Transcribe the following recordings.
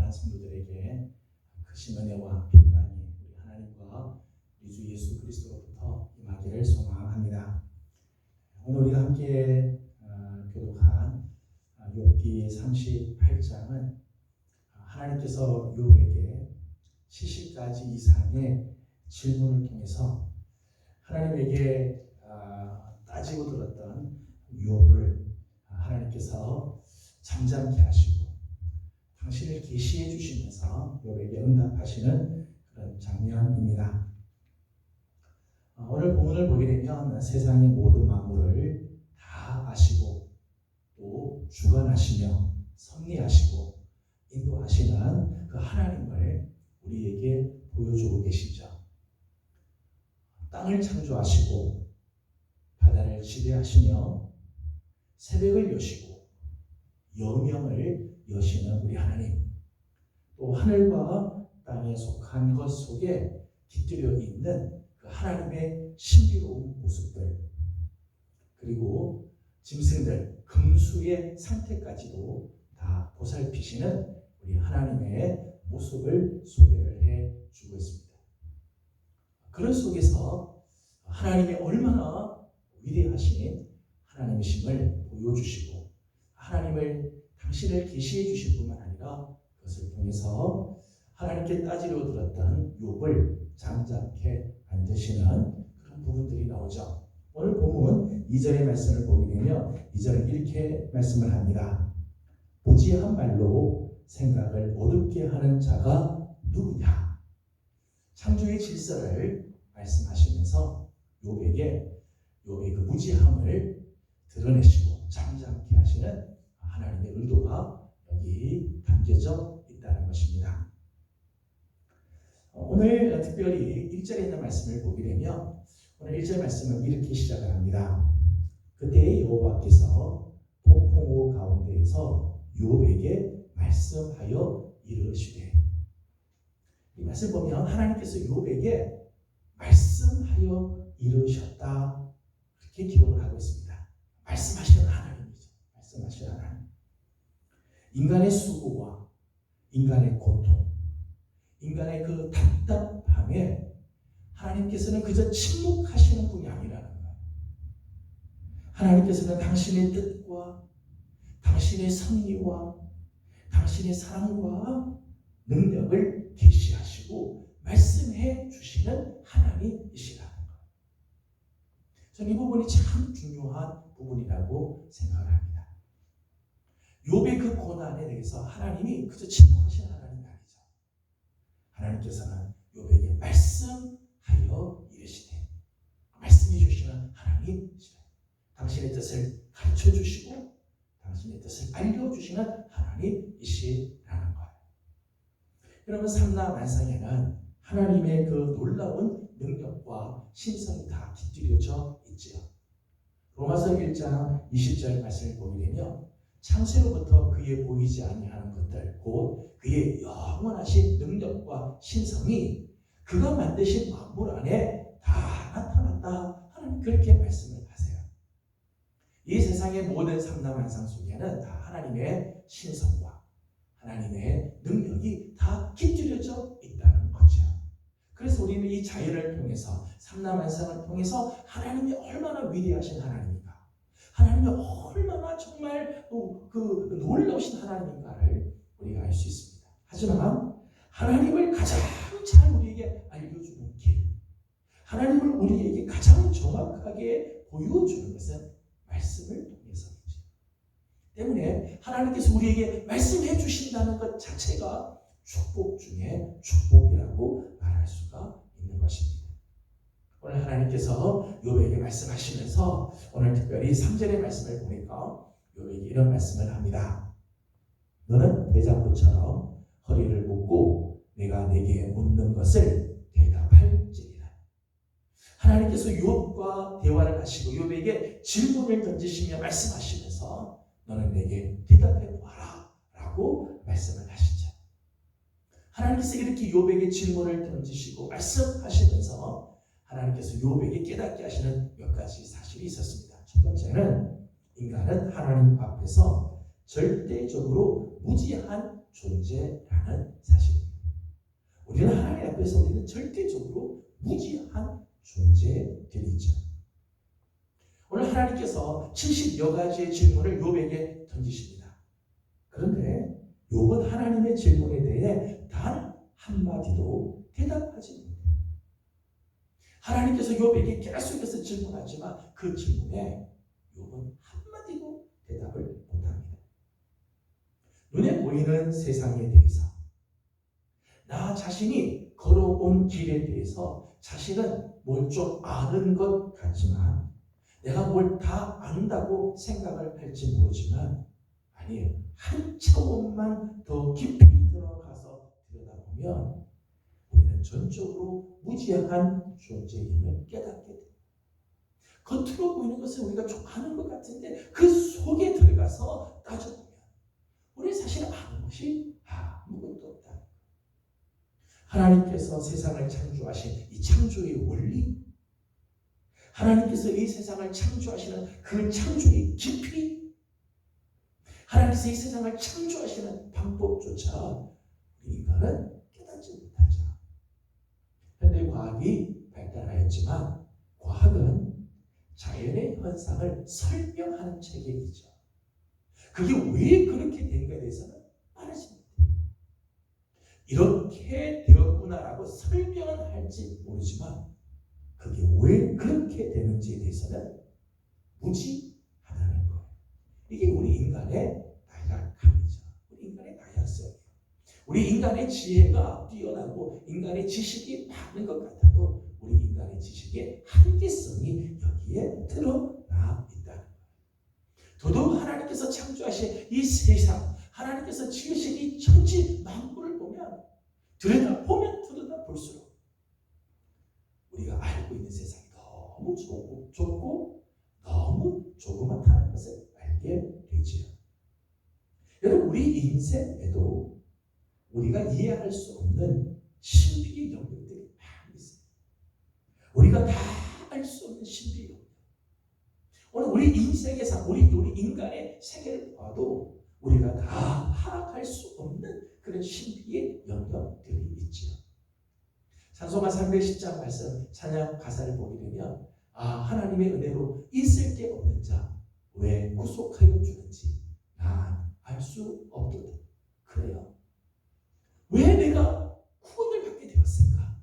사랑하는 성도들에게 크신 은혜와 평강이 우리 하나님과 우리 주 예수 그리스도로부터 임하기를 소망합니다. 오늘 우리가 함께 교독한 욥기 38장은 하나님께서 욥에게 70가지 이상의 질문을 통해서 하나님에게 따지고 들었던 욥을 하나님께서 잠잠케 하시고 당신을 계시해 주시면서 욥에게 응답하시는 그런 장면입니다. 오늘 본문을 보게 되면 세상의 모든 만물을 다 아시고 또 주관하시며 섭리하시고 인도하시는 그 하나님을 우리에게 보여주고 계시죠. 땅을 창조하시고 바다를 지배하시며 새벽을 여시고 여명을 여시는 우리 하나님, 또 하늘과 땅에 속한 것 속에 깃들여 있는 그 하나님의 신비로운 모습들, 그리고 짐승들, 금수의 상태까지도 다 보살피시는 우리 하나님의 모습을 소개를 해주고 있습니다. 그런 속에서 하나님이 얼마나 위대하신 하나님이심을 보여주시고 하나님을 당신을 계시해 주실 뿐만 아니라 그것을 통해서 하나님께 따지려 들었던 욥을 잠잠케 만드시는 그런 부분들이 나오죠. 오늘 본문 2절의 말씀을 보게 되면 2절은 이렇게 말씀을 합니다. 무지한 말로 생각을 어둡게 하는 자가 누구냐? 창조의 질서를 말씀하시면서 욥에게 욥의 그 무지함을 드러내시고 잠잠케 하시는 하나님의 의도가 여기 담겨져 있다는 것입니다. 오늘 특별히 1절에 있는 말씀을 보게 되면 오늘 1절 말씀은 이렇게 시작을 합니다. 그때 여호와께서 폭풍우 가운데에서 욥에게 말씀하여 이르시되, 이 말씀 보면 하나님께서 욥에게 말씀하여 이르셨다, 그렇게 기록을 하고 있습니다. 말씀하시는 하나님이죠. 말씀하시는 하나님. 인간의 수고와 인간의 고통, 인간의 그 답답함에 하나님께서는 그저 침묵하시는 분이 아니라는 거예요. 하나님께서는 당신의 뜻과 당신의 섭리와 당신의 사랑과 능력을 계시하시고 말씀해 주시는 하나님이시라는 거예요. 저는 이 부분이 참 중요한 부분이라고 생각을 합니다. 욥의 그 고난에 대해서 하나님이 그저 침묵하시는 하나님이 아니죠. 하나님께서는 욥에게 말씀하여 이르시되, 말씀해 주시는 하나님이시라. 당신의 뜻을 가르쳐 주시고 당신의 뜻을 알려주시는 하나님이시라는 거예요. 여러분, 삼라만상에는 하나님의 그 놀라운 능력과 신성이 다 깃들여져 있지요. 로마서 1장 20절 말씀을 보게 되면 창세로부터 그의 보이지 아니하는 것들, 곧 그의 영원하신 능력과 신성이 그가 만드신 만물 안에 다 나타났다 하는 그렇게 말씀을 하세요. 이 세상의 모든 삼라만상 속에는 다 하나님의 신성과 하나님의 능력이 다 깃들여져 있다는 거죠. 그래서 우리는 이 자연을 통해서, 삼라만상을 통해서 하나님이 얼마나 위대하신 하나님인가, 하나님이 얼마나 정말 그 놀라우신 하나님인가를 우리가 알 수 있습니다. 하지만 하나님을 가장 잘 우리에게 알려주는 길, 하나님을 우리에게 가장 정확하게 보여주는 것은 말씀을 통해서이죠. 때문에 하나님께서 우리에게 말씀해 주신다는 것 자체가 축복 중에 축복이라고 말할 수가 있는 것입니다. 오늘 하나님께서 욥에게 말씀하시면서 오늘 특별히 3절의 말씀을 보니까 욥에게 이런 말씀을 합니다. 너는 대장부처럼 허리를 묶고 내가 내게 묻는 것을 대답할지니라. 하나님께서 욥과 대화를 하시고 욥에게 질문을 던지시며 말씀하시면서 너는 내게 대답해 보아라 라고 말씀을 하시죠. 하나님께서 이렇게 욥에게 질문을 던지시고 말씀하시면서 하나님께서 욥에게 깨닫게 하시는 몇 가지 사실이 있었습니다. 첫 번째는 인간은 하나님 앞에서 절대적으로 무지한 존재라는 사실입니다. 우리는 하나님 앞에서 우리는 절대적으로 무지한 존재들이죠. 오늘 하나님께서 70여 가지의 질문을 욥에게 던지십니다. 그런데 욥은 하나님의 질문에 대해 단 한마디도 대답하지 못해요. 하나님께서 욥에게 계속해서 질문하지만 그 질문에 욥은 한마디도 대답을 못합니다. 눈에 보이는 세상에 대해서, 나 자신이 걸어온 길에 대해서 자신은 뭘 좀 아는 것 같지만, 내가 뭘 다 안다고 생각을 할지 모르지만, 아니에요. 한 차원만 더 깊이 들어가서 들여다보면 우리는 전적으로 무지한 존재임을 깨닫게 됩니다. 겉으로 보이는 것을 우리가 좀 아는 것 같은데 그 속에 들어가서 따져보면 우리는 사실 아는 것이 아무것도 없다. 하나님께서 세상을 창조하신 이 창조의 원리, 하나님께서 이 세상을 창조하시는 그 창조의 깊이, 하나님께서 이 세상을 창조하시는 방법조차 우리 인간은 깨닫지 못하죠. 현대 과학이 발달하였지만 과학은 자연의 현상을 설명하는 체계이죠. 그게 왜 그렇게 된 것에 대해서는 말하지 못해요. 이렇게 되었구나라고 설명은 할지 모르지만 그게 왜 그렇게 되는지에 대해서는 무지하다는 거예요. 이게 우리 인간의 나약함이죠. 우리 인간의 나약성이에요. 우리 인간의 지혜가 뛰어나고 인간의 지식이 많은 것 같아도 우리 인간의 지식의 한계성이 여기에 드러나 있다는 거예요. 더더욱 하나님께서 창조하신 이 세상, 하나님께서 지으신 이 천지 만물을 보면 들여다볼수록 우리가 알고 있는 세상이 너무 좁고 너무 조그맣다는 것을 알게 되지요. 여러분, 우리 인생에도 우리가 이해할 수 없는 신비의 영역들이 많이 있어요. 우리가 다 알 수 없는 신비의 영역. 오늘 우리 인생의 우리 인간의 세계를 봐도 우리가 다 파악할 수 없는 그런 신비의 영역들이 있지요. 찬송가 310장 말씀 찬양 가사를 보게 되면 하나님의 은혜로 있을 데 없는 자 왜 구속하여 주는지 난 알 수 없도다. 그래요. 왜 내가 구원을 받게 되었을까?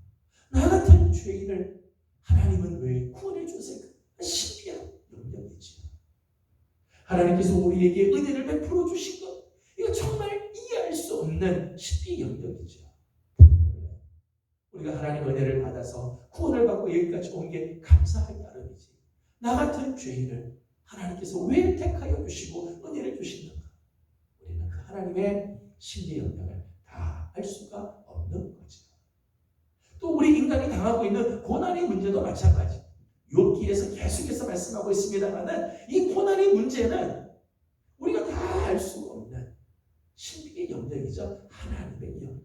나 같은 죄인을 하나님은 왜 구원해 주었을까? 신비한 영역이지요. 하나님께서 우리에게 은혜를 베풀어 주신 것, 이거 정말 이해할 수 없는 신비의 영역이죠. 우리가 하나님의 은혜를 받아서 구원을 받고 여기까지 온 게 감사할 따름이지. 나 같은 죄인을 하나님께서 왜 택하여 주시고 은혜를 주시는가? 우리는 그 하나님의 신비의 영역을 다 알 수가 없는 거죠. 또 우리 인간이 당하고 있는 고난의 문제도 마찬가지. 욥기에서 계속해서 말씀하고 있습니다만은 이 고난의 문제는 우리가 다 알 수 없는 신비의 영역이죠. 하나님의 영역.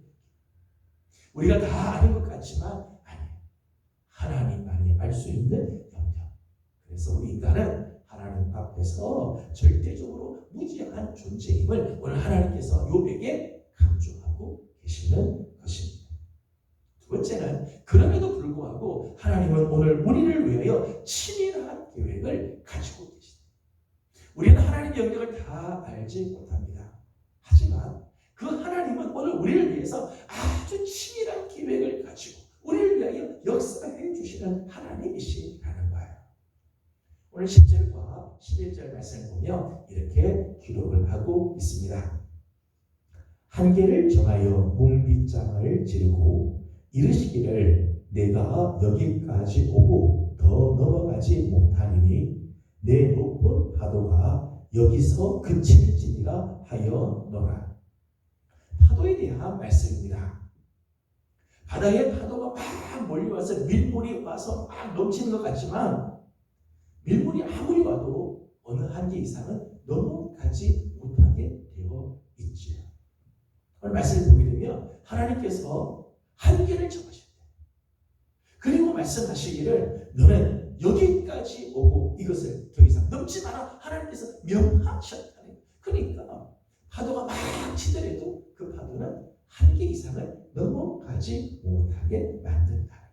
우리가 다 아는 것 같지만 아니에요. 하나님만이 알 수 있는 영역. 그래서 우리 인간은 하나님 앞에서 절대적으로 무지한 존재임을 오늘 하나님께서 욥에게 강조하고 계시는 것입니다. 두 번째는 그럼에도 불구하고 하나님은 오늘 우리를 위하여 치밀한 계획을 가지고 계십니다. 우리는 하나님의 영역을 다 알지 못합니다. 하지만 그 하나님은 오늘 우리를 위해서 아주 치밀한 계획을 가지고 우리를 위하여 역사해 주시는 하나님이시라는 거예요. 오늘 10절과 11절 말씀을 보면 이렇게 기록을 하고 있습니다. 한계를 정하여 문빗장을 지르고 이르시기를 내가 여기까지 오고 더 넘어가지 못하리니 내 높은 파도가 여기서 그칠지니라 하여노라. 파도에 대한 말씀입니다. 바다에 파도가 막 몰려와서 밀물이 와서 막 넘치는 것 같지만 밀물이 아무리 와도 어느 한계 이상은 넘어가지 못하게 되어 있지요. 오늘 말씀을 보게 되면 하나님께서 한계를 정하십니다. 그리고 말씀하시기를 너는 여기까지 오고 이것을 더 이상 넘지 마라. 하나님께서 명하셨다는 거예요. 그러니까 파도가 막 치더라도 그 파도는 한계 이상을 넘어가지 못하게 만든다는 거예요.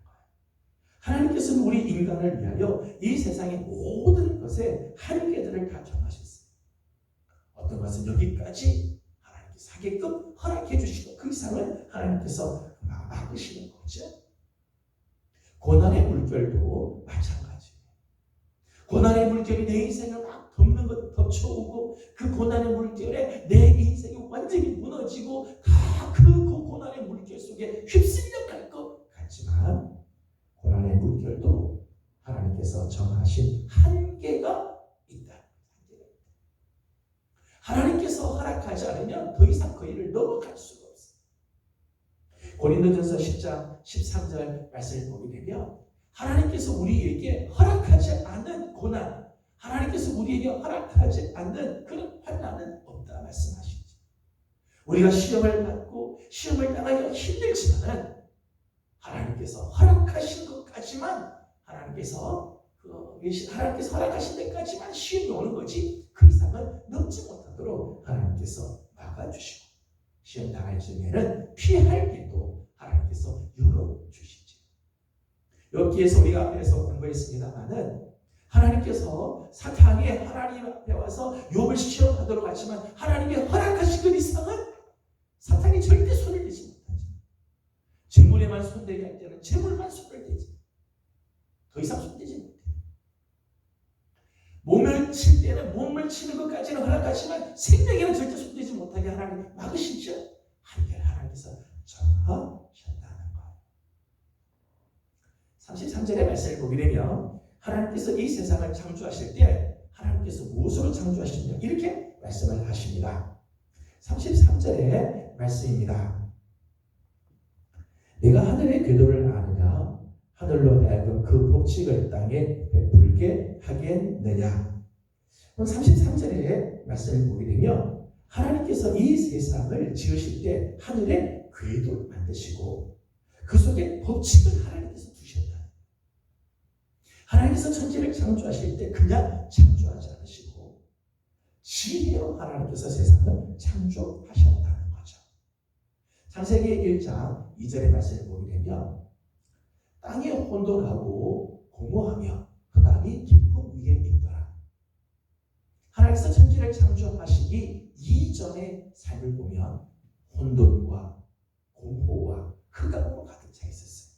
하나님께서는 우리 인간을 위하여 이 세상의 모든 것에 한계들을 다 정하셨어요. 어떤 것은 여기까지 하나님께서 하게끔 허락해 주시고 그 이상을 하나님께서 막으시는 거죠. 고난의 물결도 마찬가지예요. 고난의 물결이 내 인생을 막 덮는 것 덮쳐오고 그 고난의 물결에 내 인생이 완전히 무너지고 다 그 고난의 물결 속에 휩쓸려 갈 것 같지만 고난의 물결도 하나님께서 정하신 한계가 있다. 하나님께서 허락하지 않으면 더 이상 그 일을 넘어갈 수가 없어요. 고린도전서 10장 13절 말씀을 보게 되면 하나님께서 우리에게 허락하지 않는 고난, 하나님께서 우리에게 허락하지 않는 그런 환난은 없다 말씀하시죠. 우리가 시험을 받고 시험을 당하여 힘들지만은 하나님께서 허락하신 것까지만 하나님께서 허락하신 데까지만 시험이 오는 거지 그 이상은 넘지 못하도록 하나님께서 막아주시고 시험 당할 즈음에는 피할 길도 하나님께서 열어주시지. 여기에서 우리가 앞에서 공부했습니다마는 하나님께서 사탄이 하나님 앞에 와서 욥을 시험하도록 하지만 하나님이 허락하신 그 이상은 사탄이 절대 손을 대지 못하죠. 재물에만 손대게 할 때는 재물만 손을 대지. 더 이상 손대지 못해요. 몸을 칠 때는 몸을 치는 것까지는 허락하지만 생명에는 절대 손대지 못하게 하나님 막으시죠. 한결 하나님께서 정하셨다는 거예요. 33절의 말씀을 보게 되면 하나님께서 이 세상을 창조하실 때 하나님께서 무엇으로 창조하시느냐 이렇게 말씀을 하십니다. 33절의 말씀입니다. 내가 하늘의 궤도를 아느냐 하늘로 하여금 그 법칙을 땅에 베풀게 하겠느냐. 33절의 말씀을 보게 되면 하나님께서 이 세상을 지으실 때 하늘의 궤도를 만드시고 그 속에 법칙을 하나님께서 두셨다. 하나님께서 천지를 창조하실 때 그냥 창조하지 않으시고 지혜로 하나님께서 세상을 창조하셨다는 거죠. 창세기 1장 2절의 말씀을 보게 되면 땅이 혼돈하고 공허하며 흑암이 깊은 위에 있더라. 하나님께서 천지를 창조하시기 이전의 삶을 보면 혼돈과 공허와 흑암으로 가득 차 있었어요.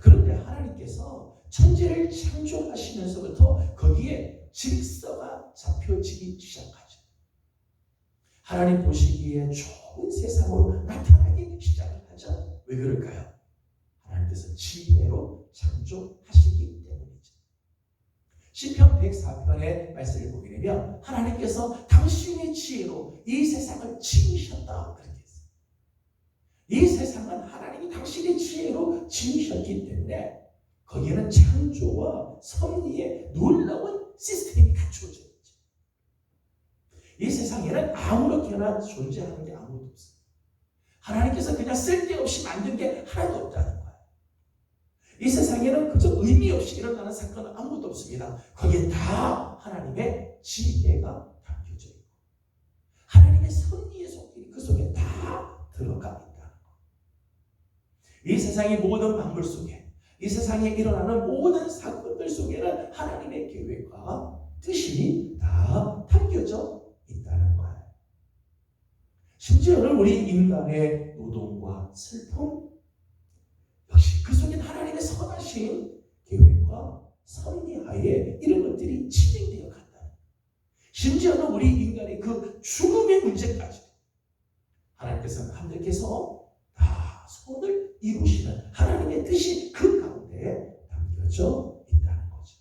그런데 하나님께서 천지를 창조하시면서부터 거기에 질서가 잡혀지기 시작하죠. 하나님 보시기에 좋은 세상으로 나타나기 시작을 하죠. 왜 그럴까요? 하나님께서 지혜로 창조하시기 때문이죠. 시편 104편의 말씀을 보게 되면 하나님께서 당신의 지혜로 이 세상을 지으셨다 그렇게 했어요. 이 세상은 하나님이 당신의 지혜로 지으셨기 때문에 거기에는 창조와 섭리의 놀라운 시스템이 갖추어져 있죠. 이 세상에는 아무렇게나 존재하는 게 아무것도 없어요. 하나님께서 그냥 쓸데없이 만든 게 하나도 없다는 거예요. 이 세상에는 그저 의미 없이 일어나는 사건은 아무것도 없습니다. 거기에 다 하나님의 지혜가 담겨져 있고 하나님의 섭리의 속길이 그 속에 다 들어가 있다는 거예요. 이 세상의 모든 만물 속에 이 세상에 일어나는 모든 사건들 속에는 하나님의 계획과 뜻이 다 담겨져 있다는 거예요. 심지어는 우리 인간의 노동과 슬픔 역시 그 속에 하나님의 선하신 계획과 섭리하에 이런 것들이 진행되어 간다. 심지어는 우리 인간의 그 죽음의 문제까지 하나님께서 다 손을 이루시는 하나님의 뜻이 그 가운데 담겨져 있다는 거죠.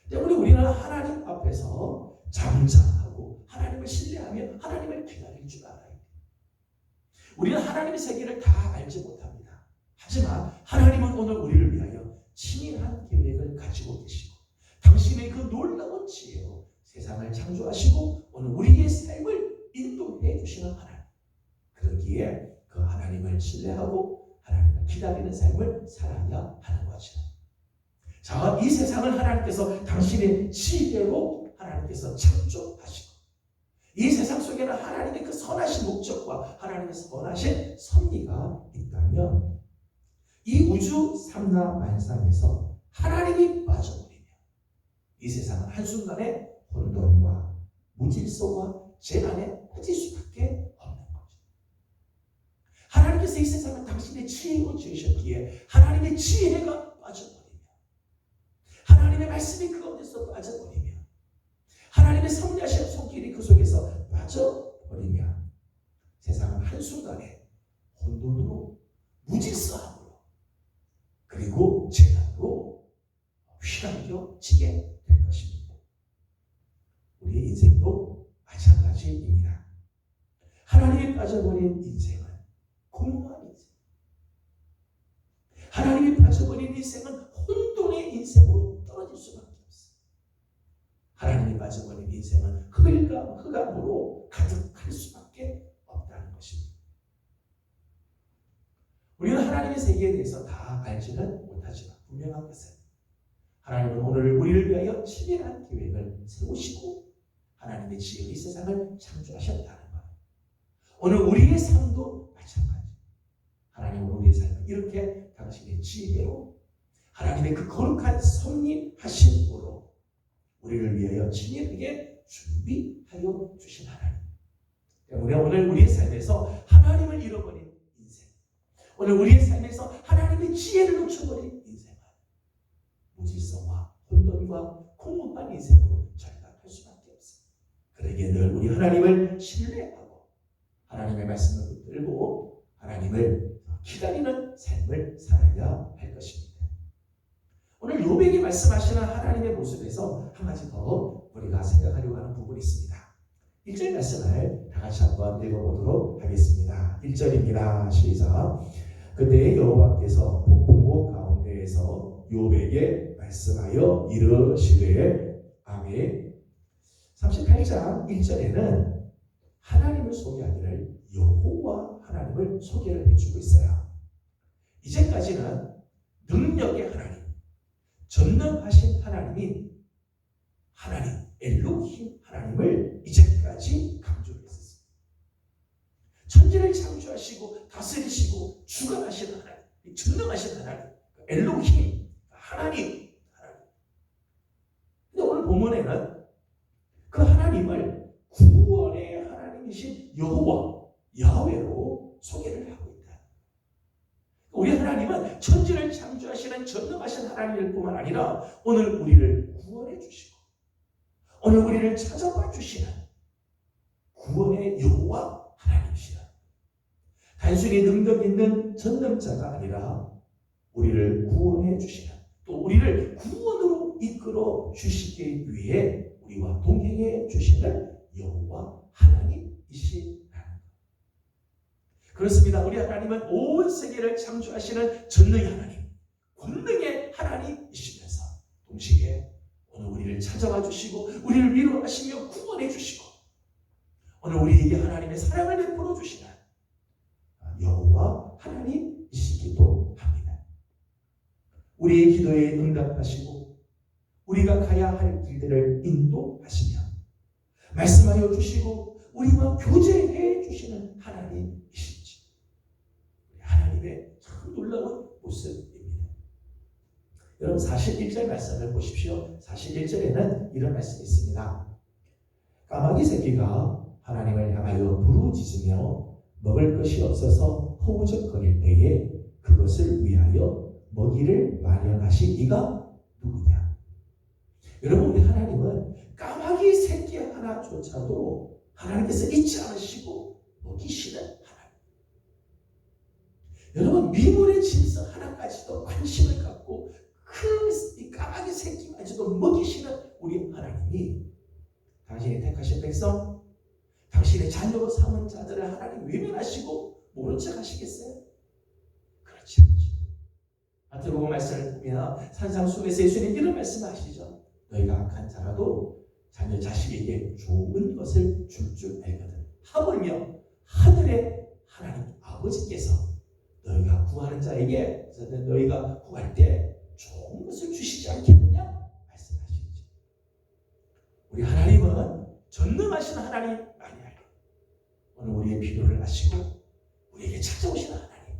때문에 우리는 하나님 앞에서 잠잠하고 하나님을 신뢰하며 하나님을 기다릴 줄 알아야 돼요. 우리는 하나님의 세계를 다 알지 못합니다. 하지만 하나님은 오늘 우리를 위하여 치밀한 계획을 가지고 계시고 당신의 그 놀라운 지혜로 세상을 창조하시고 오늘 우리의 삶을 인도해 주시는 하나님. 그러기에 그 하나님을 신뢰하고 하나님을 기다리는 삶을 살아야 하는 거죠. 자, 이 세상을 하나님께서 당신의 지혜로 하나님께서 창조하시고 이 세상 속에는 하나님의 그 선하신 목적과 하나님의 선하신 섭리가 있다면 이 우주 삼라만상에서 하나님이 빠져버리면 이 세상은 한순간에 혼돈과 무질서와 재난에 빠질 수밖에 없는 거죠. 하나님께서 이 세상을 당신의 지혜로 지으셨기에 하나님의 지혜가 빠져버리면, 하나님의 말씀이 그 가운데서 빠져버리면, 하나님의 섭리하신 손길이 그 속에서 빠져버리면 세상은 한순간에 혼돈으로, 무질서함으로, 그리고 재난으로 휘감겨지게 될 것입니다. 우리의 인생도 마찬가지입니다. 하나님이 빠져버린 인생은 공허한 인생, 하나님이 빠져버린 인생은 혼돈의 인생으로 떨어질 수밖에 없어요. 하나님이 빠져버린 인생은 흑암으로 가득할 수밖에 없다는 것입니다. 우리는 하나님의 세계에 대해서 다 알지는 못하지만 분명한 것은 하나님은 오늘 우리를 위하여 치밀한 계획을 세우시고 하나님의 지혜로 이 세상을 창조하셨다는 것. 오늘 우리의 삶도 마찬가지. 하나님은 우리의 삶을 이렇게 당신의 지혜로 하나님의 그 거룩한 섭리하심으로 우리를 위하여 치밀하게 준비하여 주신 하나님. 때문에 오늘 우리의 삶에서 하나님을 잃어버린 인생, 오늘 우리의 삶에서 하나님의 지혜를 놓쳐버린 인생은 무질서와 혼돈과 공허한 인생으로 전락할 수밖에 없습니다. 그러기에 늘 우리 하나님을 신뢰하고 하나님의 말씀을 붙들고 하나님을 기다리는 삶을 살아야 할 것입니다. 오늘 욥에게 말씀하시는 하나님의 모습에서 한 가지 더 우리가 생각하려고 하는 부분이 있습니다. 1절 말씀을 다 같이 한번 읽어보도록 하겠습니다. 1절입니다. 시작. 그때 여호와께서 폭풍우 가운데에서 욥에게 말씀하여 이르시되 아멘. 38장 1절에는 하나님을 소개하기를 여호와 하나님을 소개를 해주고 있어요. 이제까지는 능력의 하나님, 전능하신 하나님인 하나님, 엘로힘 하나님을 이제까지 강조를 했었습니다. 천지를 창조하시고 다스리시고 주관하신 하나님, 전능하신 하나님, 엘로힘 하나님. 근데 오늘 본문에는 그 하나님을 구원의 하나님이신 여호와, 야훼로 소개를 하고 있다. 우리 하나님은 천지를 창조하시는 전능하신 하나님일 뿐만 아니라 오늘 우리를 구원해 주시고 오늘 우리를 찾아와 주시는 구원의 여호와 하나님이시라. 단순히 능력 있는 전능자가 아니라 우리를 구원해 주시는, 또 우리를 구원으로 이끌어 주시기 위해 우리와 동행해 주시는 여호와 하나님이시라는 것. 그렇습니다. 우리 하나님은 온 세계를 창조하시는 전능의 하나님, 권능의 하나님이시면서 동시에 오늘 우리를 찾아와 주시고 우리를 위로하시며 구원해 주시고 오늘 우리에게 하나님의 사랑을 베풀어 주시는 여호와 하나님이시기도 합니다. 우리의 기도에 응답하시고 우리가 가야 할 길들을 인도하시며 말씀하여 주시고 우리와 교제해 주시는 하나님이시지. 하나님의 참 놀라운 모습입니다. 여러분 41절 말씀을 보십시오. 41절에는 이런 말씀이 있습니다. 까마귀 새끼가 하나님을 향하여 부르짖으며 먹을 것이 없어서 허우적거릴 때에 그것을 위하여 먹이를 마련하신 이가 누구냐? 여러분 우리 하나님은 까마귀 새끼 하나조차도 하나님께서 잊지 않으시고 먹이시는 하나님. 여러분 미문의 짐승 하나까지도 관심을 갖고 큰 까마귀 새끼까지도 먹이시는 우리 하나님이 당신이 택하신 백성, 당신의 자녀로 삼은 자들을 하나님 외면하시고 모른 척 하시겠어요? 그렇지 않죠. 마태복음 말씀을 보면 산상수에서 예수님 이런 말씀을 하시죠. 너희가 악한 자라도 자녀 자식에게 좋은 것을 줄 알거든. 하물며 하늘의 하나님 아버지께서 너희가 구하는 자에게 너희가 구할 때 좋은 것을 주시지 않겠느냐 말씀하시죠. 우리 하나님은 전능하신 하나님 오늘 우리의 필요를 아시고 우리에게 찾아오시는 하나님,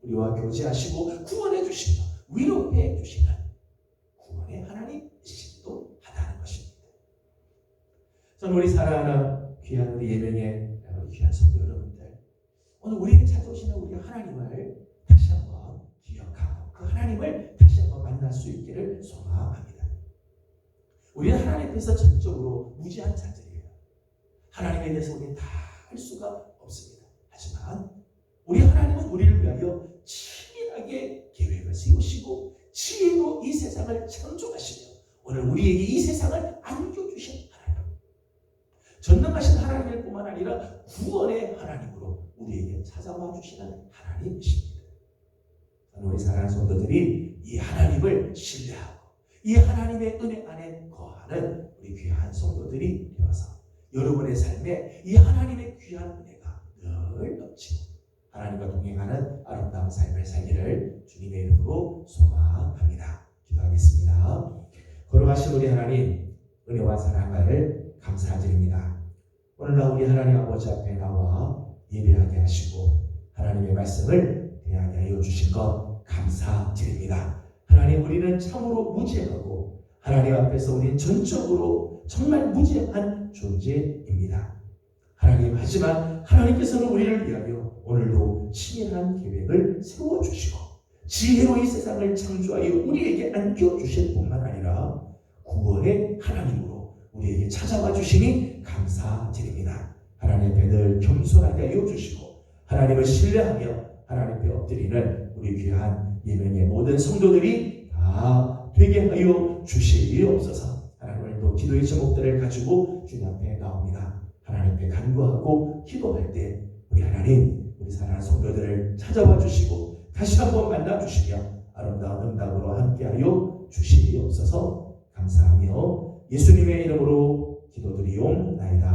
우리와 교제하시고 구원해 주시며 위로해 주시는 구원의 하나님이시기도 하다는 것입니다. 저는 우리 사랑하는 귀한 우리 예명의 귀한 성도 여러분들, 오늘 우리에게 찾아오시는 우리 하나님을 다시 한번 기억하고 그 하나님을 다시 한번 만날 수 있기를 소망합니다. 우리는 하나님 앞에서 전적으로 무지한 자들이에요. 하나님에 대해서 우리는 다 할 수가 없습니다. 하지만 우리 하나님은 우리를 위하여 치밀하게 계획을 세우시고 지혜로 이 세상을 창조하시며 오늘 우리에게 이 세상을 안겨주신 하나님, 전능하신 하나님일 뿐만 아니라 구원의 하나님으로 우리에게 찾아와 주시는 하나님이십니다. 우리 사랑하는 성도들이 이 하나님을 신뢰하고 이 하나님의 은혜 안에 거하는 우리 귀한 성도들이 되어서 여러분의 삶에 이 하나님의 귀한 은혜가 늘 넘치고 하나님과 동행하는 아름다운 삶을 살기를 주님의 이름으로 소망합니다. 기도하겠습니다. 걸어가신 우리 하나님, 은혜와 사랑을 감사드립니다. 오늘날 우리 하나님 아버지 앞에 나와 예배하게 하시고 하나님의 말씀을 대하게 하여 주신 것 감사드립니다. 하나님, 우리는 참으로 무죄하고 하나님 앞에서 우리는 전적으로 정말 무죄한 존재입니다. 하나님, 하지만 하나님께서는 우리를 위하여 오늘도 치밀한 계획을 세워주시고 지혜로 이 세상을 창조하여 우리에게 안겨주실 뿐만 아니라 구원의 하나님으로 우리에게 찾아와 주시니 감사드립니다. 하나님 앞에 늘 겸손하게 하여 주시고 하나님을 신뢰하며 하나님 앞에 엎드리는 우리 귀한 예명의 모든 성도들이 다 되게 하여 주시옵소서. 하나님을 또 기도의 제목들을 가지고 주님 앞에 나옵니다. 하나님 앞에 간구하고 기도할 때 우리 하나님, 우리 사랑하는 성도들을 찾아와 주시고 다시 한번 만나 주시며 아름다운 응답으로 함께하여 주시옵소서. 감사하며 예수님의 이름으로 기도드리옵나이다.